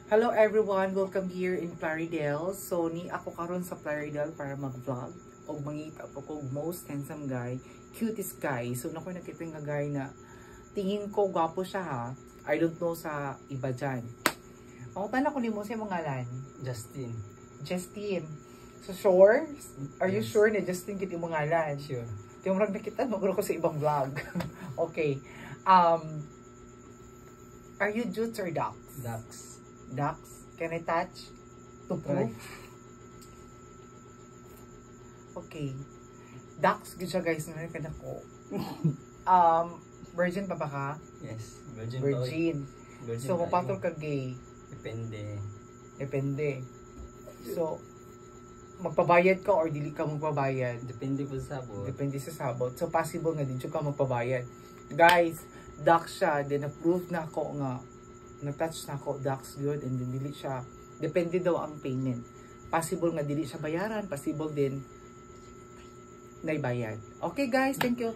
Hello everyone, welcome here in Plaridel. So ni ako karon sa Plaridel para mag-vlog og mangita po kog most handsome guy, cutest guy. So nakoy nakita nga guy na tingin ko gwapo siya ha. I don't know sa iba dyan. Pangutan ako nimo sa mga ngalan. Justin. Justin. So sure? Are you Yes. sure na Justin kiti mo ngalan? Sure. Di mo nakita mo ko sa ibang vlog. Okay. Are you Jutes or Ducks? Ducks. Ducks? Can I touch? To Try. prove? Okay. Ducks, good siya guys. Naman ka na ko. Virgin pa ba ka? Yes. Virgin. Virgin. Virgin So, tayo. mapatol ka gay. Depende. Depende. So, magpabayad ka or dili ka magpabayad? Depende po sa sabot. Depende sa sabot. So, possible nga din ka magpabayad. Guys, ducks siya. Then, na-prove na ako nga na-touch na ako, ducks good, and then dili siya. Depende daw ang payment. Possible nga dili siya bayaran. Possible din na ibayad. Okay guys, thank you.